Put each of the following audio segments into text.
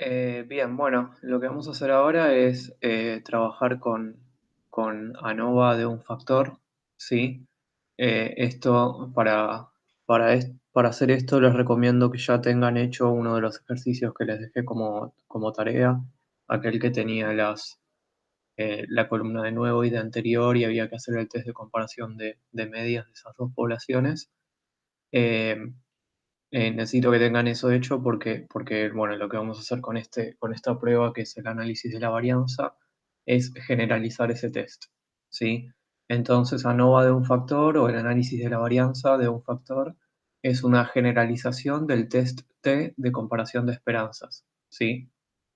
Bien, bueno, lo que vamos a hacer ahora es trabajar con ANOVA de un factor, ¿sí? Esto para hacer esto les recomiendo que ya tengan hecho uno de los ejercicios que les dejé como tarea, aquel que tenía la columna de nuevo y de anterior y había que hacer el test de comparación de medias de esas dos poblaciones. Eh, necesito que tengan eso hecho porque, bueno, lo que vamos a hacer con esta prueba, que es el análisis de la varianza, es generalizar ese test, ¿sí? Entonces, ANOVA de un factor o el análisis de la varianza de un factor es una generalización del test T de comparación de esperanzas, ¿sí?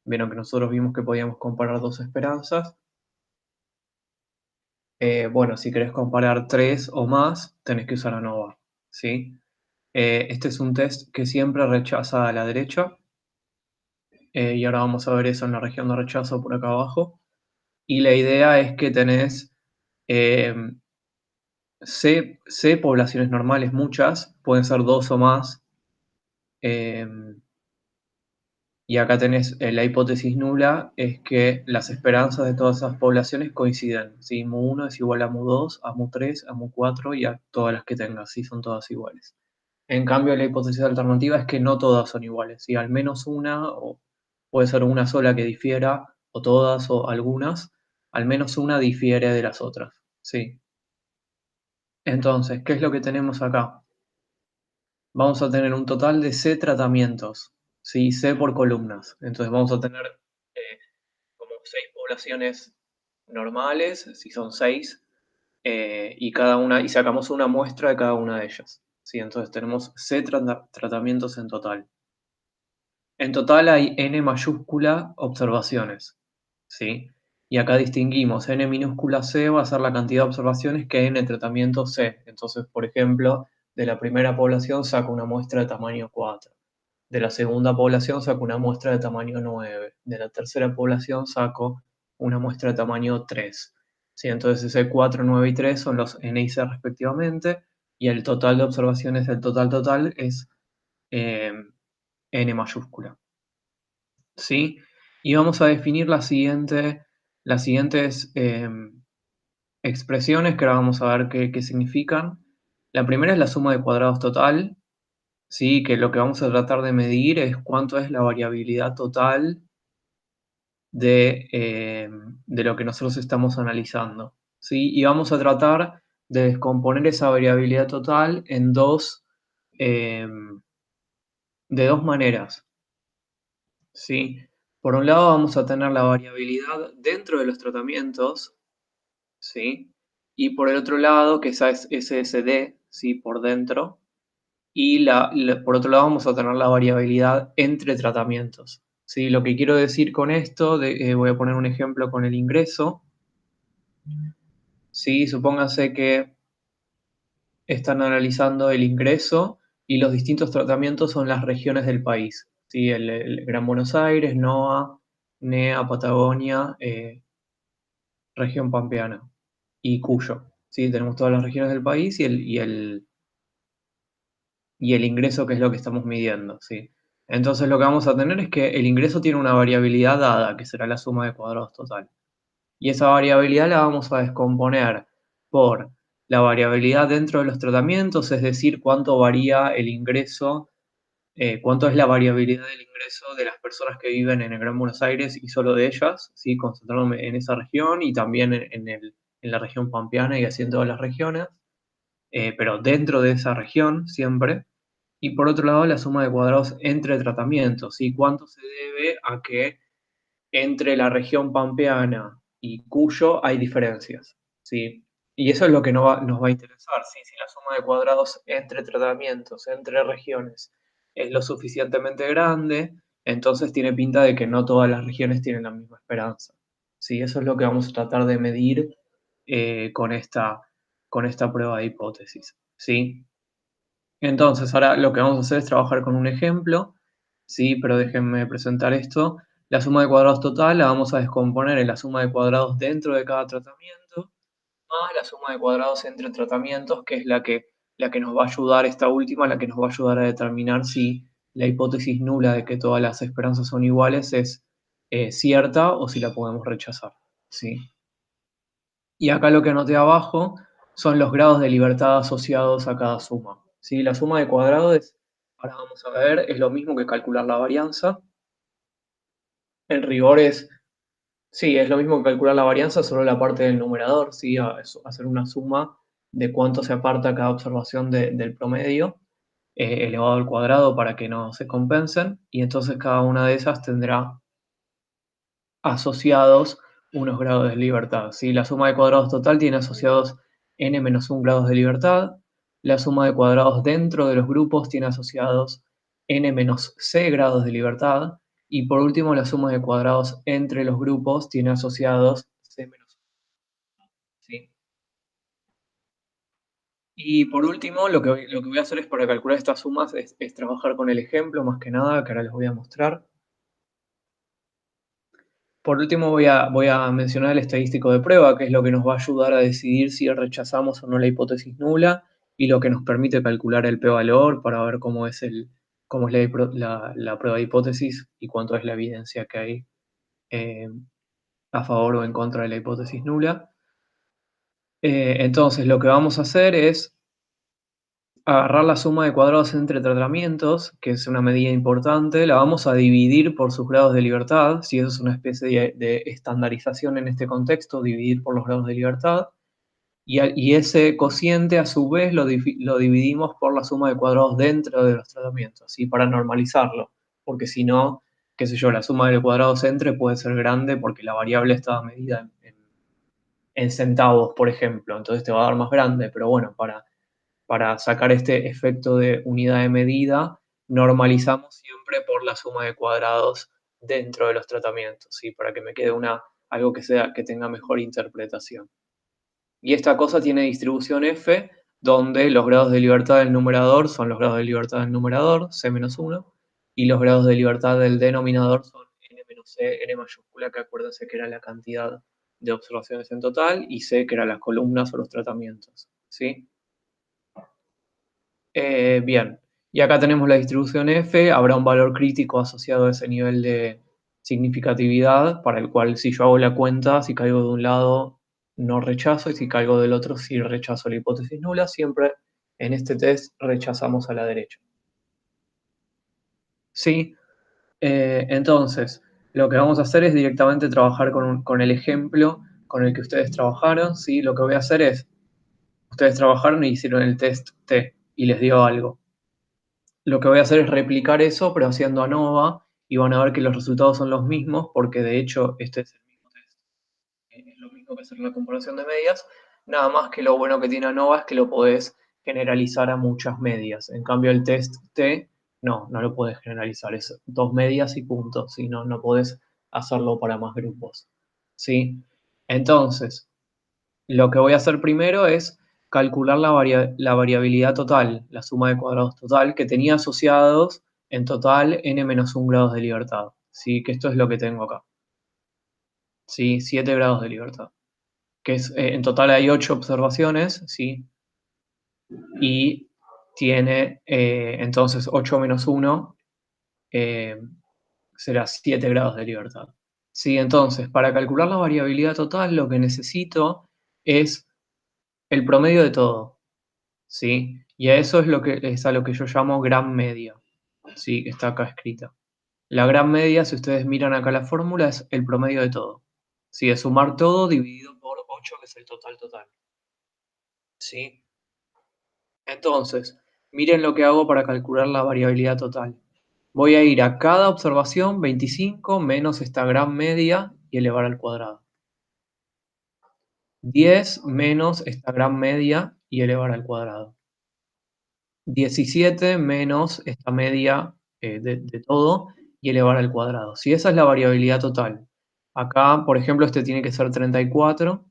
Vieron que nosotros vimos que podíamos comparar dos esperanzas. Bueno, si querés comparar tres o más, tenés que usar ANOVA, ¿sí? Este es un test que siempre rechaza a la derecha, y ahora vamos a ver eso en la región de rechazo por acá abajo. Y la idea es que tenés eh, C poblaciones normales, muchas, pueden ser dos o más, eh, y acá tenés la hipótesis nula, es que las esperanzas de todas esas poblaciones coinciden, ¿sí? Mu1 es igual a Mu2, a Mu3, a Mu4 y a todas las que tengas, ¿sí? Son todas iguales. En cambio, la hipótesis alternativa es que no todas son iguales, ¿sí? Al menos una, o puede ser una sola que difiera, o todas, o algunas, al menos una difiere de las otras, ¿sí? Entonces, ¿qué es lo que tenemos acá? Vamos a tener un total de C tratamientos, ¿sí? C por columnas. Entonces vamos a tener eh, como 6 poblaciones normales, si son 6, y sacamos una muestra de cada una de ellas, ¿sí? Entonces tenemos C tratamientos en total. En total hay n mayúscula observaciones, ¿sí? Y acá distinguimos, n minúscula c va a ser la cantidad de observaciones que hay en el tratamiento C. Entonces, por ejemplo, de la primera población saco una muestra de tamaño 4. De la segunda población saco una muestra de tamaño 9. De la tercera población saco una muestra de tamaño 3. ¿Sí? Entonces ese 4, 9 y 3 son los n y c respectivamente, y el total de observaciones del total es eh, n mayúscula, ¿sí? Y vamos a definir las siguientes expresiones que ahora vamos a ver qué significan. La primera es la suma de cuadrados total, ¿sí? Que lo que vamos a tratar de medir es cuánto es la variabilidad total de lo que nosotros estamos analizando, ¿sí? Y vamos a tratar de descomponer esa variabilidad total de dos maneras, ¿sí? Por un lado vamos a tener la variabilidad dentro de los tratamientos, ¿sí? Y por el otro lado, que esa es SSD, ¿sí? Por dentro. Y por otro lado vamos a tener la variabilidad entre tratamientos, ¿sí? Lo que quiero decir con esto, voy a poner un ejemplo con el ingreso, ¿sí? Supónganse que están analizando el ingreso y los distintos tratamientos son las regiones del país, ¿sí? El Gran Buenos Aires, NOA, NEA, Patagonia, región pampeana y Cuyo, ¿sí? Tenemos todas las regiones del país y el ingreso, que es lo que estamos midiendo, ¿sí? Entonces lo que vamos a tener es que el ingreso tiene una variabilidad dada, que será la suma de cuadrados total. Y esa variabilidad la vamos a descomponer por la variabilidad dentro de los tratamientos, es decir, cuánto varía el ingreso, cuánto es la variabilidad del ingreso de las personas que viven en el Gran Buenos Aires y solo de ellas, ¿sí? Concentrándome en esa región y también en la región pampeana y así en todas las regiones, pero dentro de esa región siempre. Y por otro lado, la suma de cuadrados entre tratamientos, ¿sí? ¿Cuánto se debe a que entre la región pampeana y Cuyo hay diferencias, ¿sí? Y eso es lo que nos va a interesar, ¿sí? Si la suma de cuadrados entre tratamientos, entre regiones, es lo suficientemente grande, entonces tiene pinta de que no todas las regiones tienen la misma esperanza, ¿sí? Eso es lo que vamos a tratar de medir con esta prueba de hipótesis, ¿sí? Entonces, ahora lo que vamos a hacer es trabajar con un ejemplo, sí, pero déjenme presentar esto. La suma de cuadrados total la vamos a descomponer en la suma de cuadrados dentro de cada tratamiento, más la suma de cuadrados entre tratamientos, que es la que nos va a ayudar, esta última, la que nos va a ayudar a determinar si la hipótesis nula de que todas las esperanzas son iguales es cierta o si la podemos rechazar, ¿sí? Y acá lo que anoté abajo son los grados de libertad asociados a cada suma, ¿sí? La suma de cuadrados es, ahora vamos a ver, es lo mismo que calcular la varianza. En rigor es, sí, es lo mismo que calcular la varianza, solo la parte del numerador, ¿sí? Hacer una suma de cuánto se aparta cada observación del promedio, elevado al cuadrado para que no se compensen, y entonces cada una de esas tendrá asociados unos grados de libertad. ¿Sí? La suma de cuadrados total tiene asociados n-1 grados de libertad. La suma de cuadrados dentro de los grupos tiene asociados n-c grados de libertad. Y por último, la suma de cuadrados entre los grupos tiene asociados c-1. ¿Sí? Y por último, lo que voy a hacer es para calcular estas sumas es trabajar con el ejemplo más que nada, que ahora les voy a mostrar. Por último, voy a mencionar el estadístico de prueba, que es lo que nos va a ayudar a decidir si rechazamos o no la hipótesis nula y lo que nos permite calcular el p-valor para ver cómo es la prueba de hipótesis y cuánto es la evidencia que hay eh, a favor o en contra de la hipótesis nula. Entonces, lo que vamos a hacer es agarrar la suma de cuadrados entre tratamientos, que es una medida importante, la vamos a dividir por sus grados de libertad, si eso es una especie de estandarización en este contexto, dividir por los grados de libertad, y ese cociente a su vez lo dividimos por la suma de cuadrados dentro de los tratamientos, ¿sí? Para normalizarlo, porque si no, qué sé yo, la suma de cuadrados entre puede ser grande porque la variable está medida en centavos, por ejemplo, entonces te va a dar más grande, pero bueno, para sacar este efecto de unidad de medida, normalizamos siempre por la suma de cuadrados dentro de los tratamientos, ¿sí? Para que me quede algo que tenga mejor interpretación. Y esta cosa tiene distribución F, donde los grados de libertad del numerador son los grados de libertad del numerador, C-1, y los grados de libertad del denominador son N-C, N mayúscula, que acuérdense que era la cantidad de observaciones en total, y C, que eran las columnas o los tratamientos, ¿sí? Bien, y acá tenemos la distribución F, habrá un valor crítico asociado a ese nivel de significatividad, para el cual si yo hago la cuenta, si caigo de un lado no rechazo y si caigo del otro sí rechazo la hipótesis nula, siempre en este test rechazamos a la derecha. Sí, entonces lo que vamos a hacer es directamente trabajar con el ejemplo con el que ustedes trabajaron, ¿sí? Lo que voy a hacer es, ustedes trabajaron y hicieron el test T y les dio algo. Lo que voy a hacer es replicar eso, pero haciendo ANOVA, y van a ver que los resultados son los mismos, porque de hecho este es el mismo test, es lo mismo que hacer la comparación de medias, nada más que lo bueno que tiene ANOVA es que lo podés generalizar a muchas medias. En cambio el test T, no lo podés generalizar, es dos medias y punto, ¿sí? No podés hacerlo para más grupos, ¿sí? Entonces, lo que voy a hacer primero es calcular la variabilidad total, la suma de cuadrados total, que tenía asociados en total n-1 grados de libertad. ¿Sí? Que esto es lo que tengo acá. ¿Sí? 7 grados de libertad. Que es, en total hay 8 observaciones, ¿sí? Y tiene entonces 8 menos 1 eh, será 7 grados de libertad. ¿Sí? Entonces, para calcular la variabilidad total, lo que necesito es el promedio de todo. ¿Sí? Y a eso es a lo que yo llamo gran media, ¿sí? Que está acá escrita. La gran media, si ustedes miran acá la fórmula, es el promedio de todo. ¿Sí? Es sumar todo dividido por 8, que es el total total. ¿Sí? Entonces, miren lo que hago para calcular la variabilidad total. Voy a ir a cada observación 25 menos esta gran media y elevar al cuadrado. 10 menos esta gran media y elevar al cuadrado. 17 menos esta media de todo y elevar al cuadrado. Si esa es la variabilidad total. Acá, por ejemplo, este tiene que ser 34,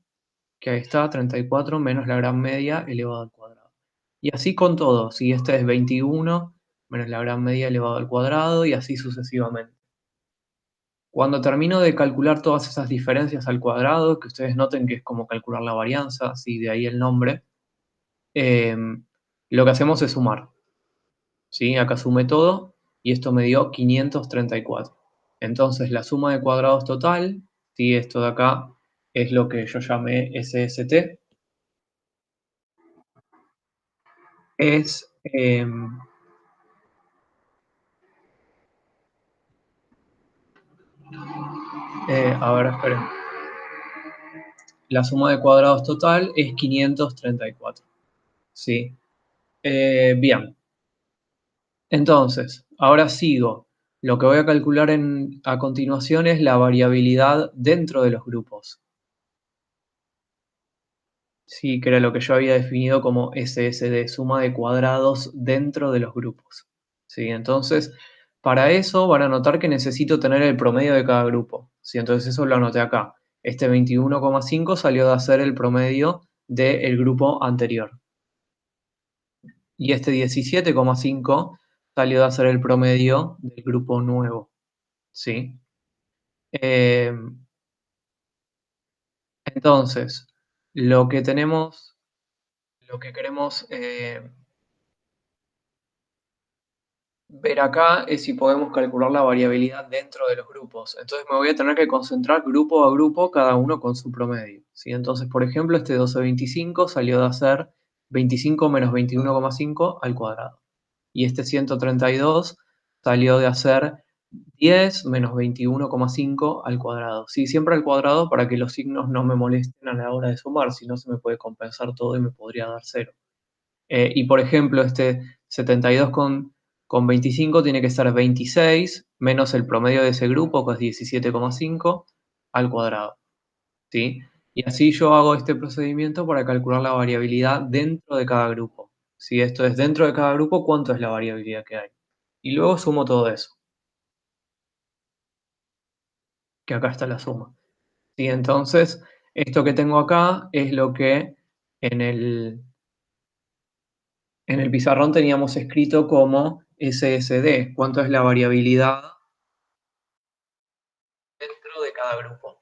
que ahí está, 34 menos la gran media elevado al cuadrado. Y así con todo, si este es 21 menos la gran media elevado al cuadrado y así sucesivamente. Cuando termino de calcular todas esas diferencias al cuadrado, que ustedes noten que es como calcular la varianza, así de ahí el nombre, lo que hacemos es sumar. ¿Sí? Acá sume todo y esto me dio 534. Entonces la suma de cuadrados total, ¿sí? Esto de acá es lo que yo llamé SST, es, a ver, esperen, la suma de cuadrados total es 534, ¿sí? Bien, entonces, ahora sigo. Lo que voy a calcular a continuación es la variabilidad dentro de los grupos. Sí, que era lo que yo había definido como SSD, suma de cuadrados dentro de los grupos. Sí, entonces, para eso van a notar que necesito tener el promedio de cada grupo. Sí, entonces eso lo anoté acá. Este 21,5 salió de hacer el promedio del grupo anterior. Y este 17,5 salió de hacer el promedio del grupo nuevo. ¿Sí? Eh, entonces, lo que tenemos, lo que queremos ver acá es si podemos calcular la variabilidad dentro de los grupos. Entonces me voy a tener que concentrar grupo a grupo, cada uno con su promedio. ¿Sí? Entonces, por ejemplo, este 1225 salió de hacer 25 menos 21,5 al cuadrado. Y este 132 salió de hacer 10 menos 21,5 al cuadrado. Sí, siempre al cuadrado para que los signos no me molesten a la hora de sumar, si no se me puede compensar todo y me podría dar cero. Y por ejemplo, este 72 con 25 tiene que ser 26 menos el promedio de ese grupo, que es 17,5 al cuadrado. ¿Sí? Y así yo hago este procedimiento para calcular la variabilidad dentro de cada grupo. Si esto es dentro de cada grupo, ¿cuánto es la variabilidad que hay? Y luego sumo todo eso, que acá está la suma. ¿Sí? Entonces, esto que tengo acá es lo que en en el pizarrón teníamos escrito como SSD, cuánto es la variabilidad dentro de cada grupo.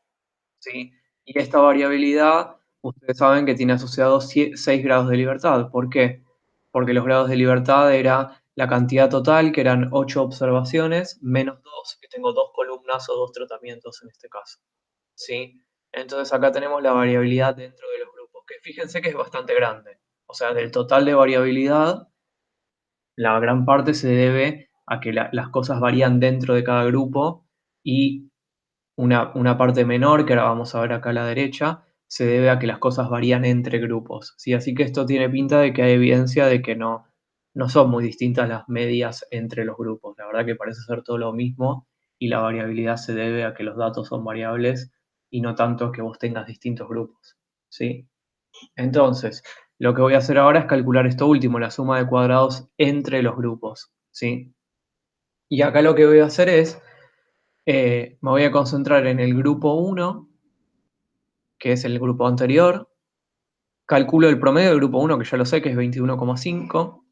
¿Sí? Y esta variabilidad, ustedes saben que tiene asociados 6 grados de libertad. ¿Por qué? Porque los grados de libertad era la cantidad total, que eran 8 observaciones, menos 2, que tengo 2 columnas o 2 tratamientos en este caso. ¿Sí? Entonces acá tenemos la variabilidad dentro de los grupos, que fíjense que es bastante grande. O sea, del total de variabilidad, la gran parte se debe a que las cosas varían dentro de cada grupo y una parte menor, que ahora vamos a ver acá a la derecha, se debe a que las cosas varían entre grupos. ¿Sí? Así que esto tiene pinta de que hay evidencia de que no son muy distintas las medias entre los grupos. La verdad que parece ser todo lo mismo y la variabilidad se debe a que los datos son variables y no tanto que vos tengas distintos grupos. ¿Sí? Entonces, lo que voy a hacer ahora es calcular esto último, la suma de cuadrados entre los grupos. ¿Sí? Y acá lo que voy a hacer es, me voy a concentrar en el grupo 1, que es el grupo anterior, calculo el promedio del grupo 1, que ya lo sé, que es 21,5,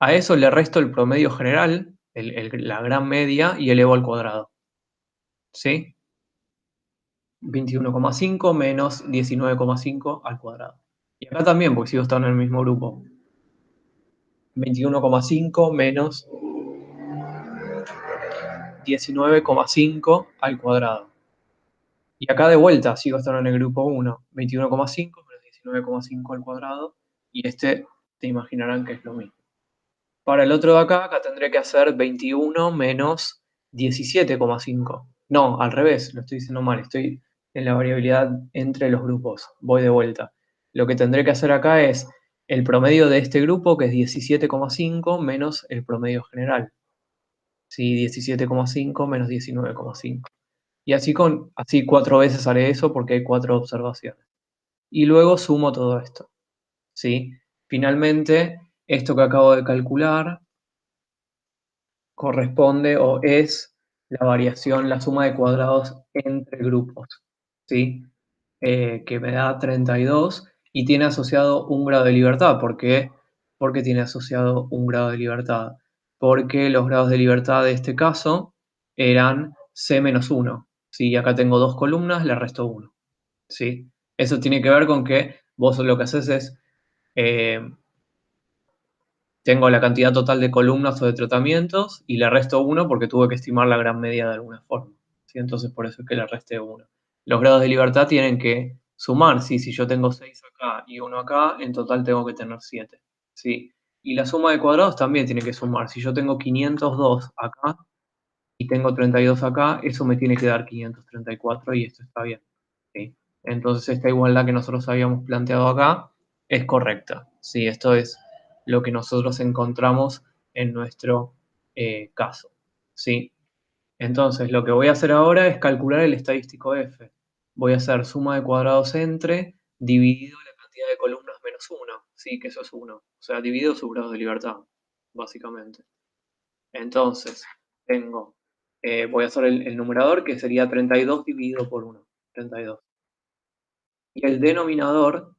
a eso le resto el promedio general, la gran media, y elevo al cuadrado. ¿Sí? 21,5 menos 19,5 al cuadrado. Y acá también, porque sigo estando en el mismo grupo. 21,5 menos 19,5 al cuadrado. Y acá de vuelta sigo estando en el grupo 1, 21,5 menos 19,5 al cuadrado, y este te imaginarán que es lo mismo. Para el otro de acá tendré que hacer 21 menos 17,5. No, al revés, lo estoy diciendo mal, estoy en la variabilidad entre los grupos, voy de vuelta. Lo que tendré que hacer acá es el promedio de este grupo, que es 17,5, menos el promedio general. Sí, 17,5 menos 19,5. Y así 4 veces haré eso porque hay 4 observaciones. Y luego sumo todo esto. ¿Sí? Finalmente, esto que acabo de calcular corresponde o es la variación, la suma de cuadrados entre grupos, ¿sí? Que me da 32 y tiene asociado un grado de libertad. ¿Por qué? Porque tiene asociado un grado de libertad. Porque los grados de libertad de este caso eran C-1. ¿Sí? Acá tengo 2 columnas, le resto 1. ¿Sí? Eso tiene que ver con que vos lo que haces es, eh, tengo la cantidad total de columnas o de tratamientos y le resto 1 porque tuve que estimar la gran media de alguna forma, ¿sí? Entonces por eso es que le resté 1. Los grados de libertad tienen que sumar, ¿sí? Si yo tengo 6 acá y 1 acá, en total tengo que tener 7, ¿sí? Y la suma de cuadrados también tiene que sumar. Si yo tengo 502 acá y tengo 32 acá, eso me tiene que dar 534 y esto está bien, ¿sí? Entonces esta igualdad que nosotros habíamos planteado acá es correcta, ¿sí? Esto es lo que nosotros encontramos en nuestro caso, ¿sí? Entonces lo que voy a hacer ahora es calcular el estadístico F. Voy a hacer suma de cuadrados entre dividido la cantidad de columnas menos 1, ¿sí? Que eso es 1. O sea, dividido sus grados de libertad, básicamente. Entonces, tengo, voy a hacer el numerador que sería 32 dividido por 1, 32. Y el denominador,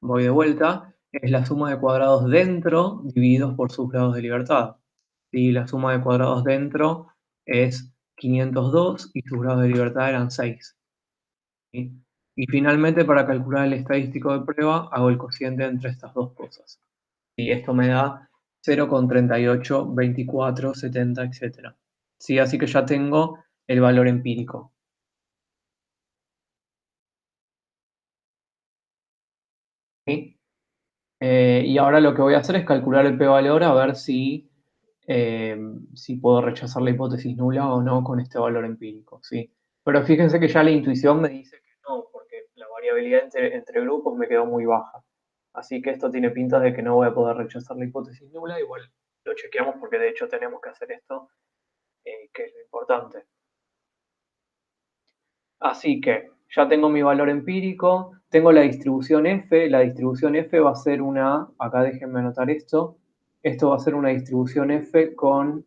voy de vuelta, es la suma de cuadrados dentro divididos por sus grados de libertad. Y la suma de cuadrados dentro es 502 y sus grados de libertad eran 6. ¿Sí? Y finalmente, para calcular el estadístico de prueba, hago el cociente entre estas dos cosas. Y esto me da 0,38, 24, 70, etc. Sí, así que ya tengo el valor empírico. ¿Sí? Y ahora lo que voy a hacer es calcular el p-valor a ver eh, si puedo rechazar la hipótesis nula o no con este valor empírico. ¿Sí? Pero fíjense que ya la intuición me dice que no, porque la variabilidad entre grupos me quedó muy baja. Así que esto tiene pintas de que no voy a poder rechazar la hipótesis nula. Igual lo chequeamos porque de hecho tenemos que hacer esto, que es lo importante. Así que ya tengo mi valor empírico, tengo la distribución F. La distribución F va a ser acá déjenme anotar esto va a ser una distribución F con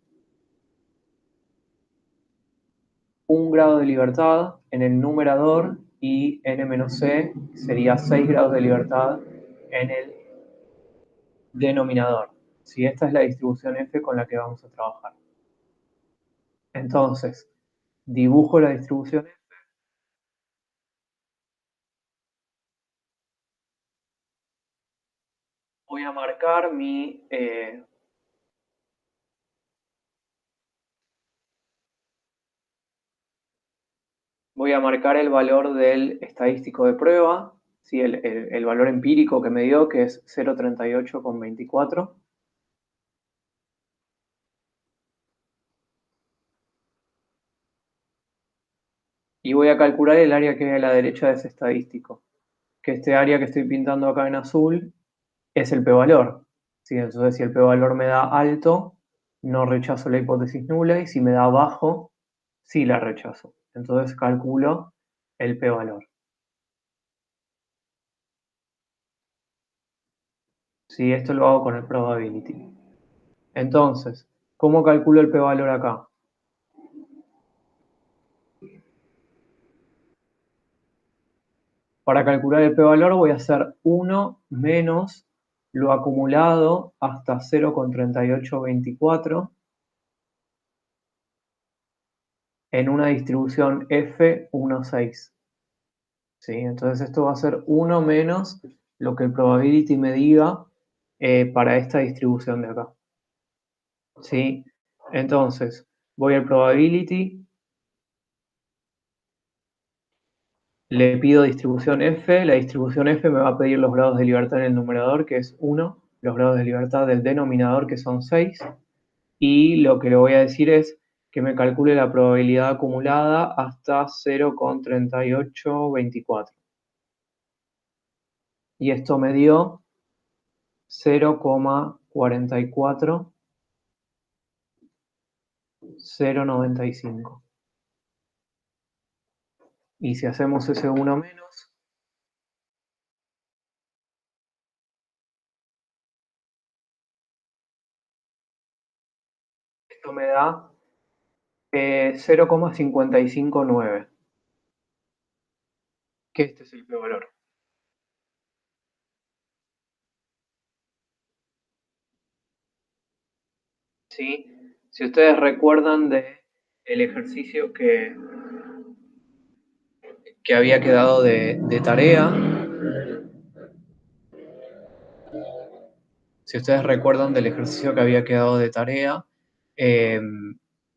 un grado de libertad en el numerador y n-c sería 6 grados de libertad en el denominador. Si esta es la distribución F con la que vamos a trabajar. Entonces, dibujo la distribución F. Voy a marcar voy a marcar el valor del estadístico de prueba, ¿sí? El valor empírico que me dio, que es 0,38,24. Y voy a calcular el área que hay a la derecha de ese estadístico, que este área que estoy pintando acá en azul es el p-valor. ¿Sí? Entonces, si el p-valor me da alto, no rechazo la hipótesis nula, y si me da bajo, sí la rechazo. Entonces calculo el p-valor. ¿Sí? Esto lo hago con el probability. Entonces, ¿cómo calculo el p-valor acá? Para calcular el p-valor voy a hacer 1 menos lo acumulado hasta 0,3824 en una distribución F16. ¿Sí? Entonces esto va a ser 1 menos lo que el probability me diga para esta distribución de acá. ¿Sí? Entonces voy al probability, le pido distribución F, la distribución F me va a pedir los grados de libertad en el numerador, que es 1, los grados de libertad del denominador, que son 6, y lo que le voy a decir es que me calcule la probabilidad acumulada hasta 0,3824. Y esto me dio 0,44095. Y si hacemos ese 1 menos, esto me da 0,559, que este es el p-valor. ¿Sí? Si ustedes recuerdan el ejercicio que había quedado de tarea, Si ustedes recuerdan del ejercicio que había quedado de tarea, eh,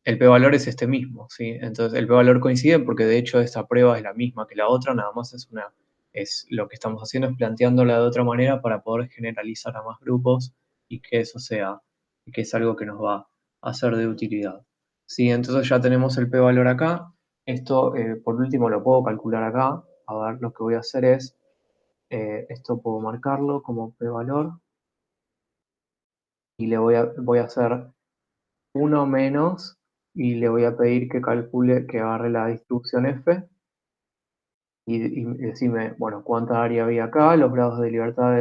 el p-valor es este mismo, ¿sí? Entonces el p-valor coincide porque de hecho esta prueba es la misma que la otra, nada más es lo que estamos haciendo es planteándola de otra manera para poder generalizar a más grupos y que eso sea, y que es algo que nos va a ser de utilidad. Sí, entonces ya tenemos el p-valor acá. Esto, por último, lo puedo calcular acá. A ver, lo que voy a hacer es, esto puedo marcarlo como p-valor y voy a hacer uno menos y le voy a pedir que calcule, que agarre la distribución F y decime, bueno, cuánta área había acá. Los grados de libertad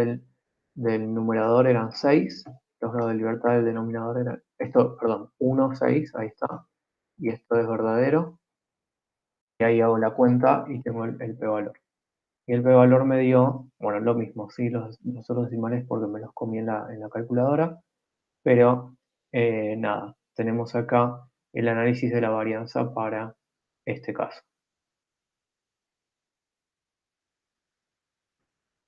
del numerador eran 6, los grados de libertad del denominador eran, esto, perdón, 1, 6, ahí está, y esto es verdadero, y ahí hago la cuenta y tengo el p-valor. Y el p-valor me dio, bueno, lo mismo, sí, los otros decimales porque me los comí en la calculadora, pero nada, tenemos acá el análisis de la varianza para este caso.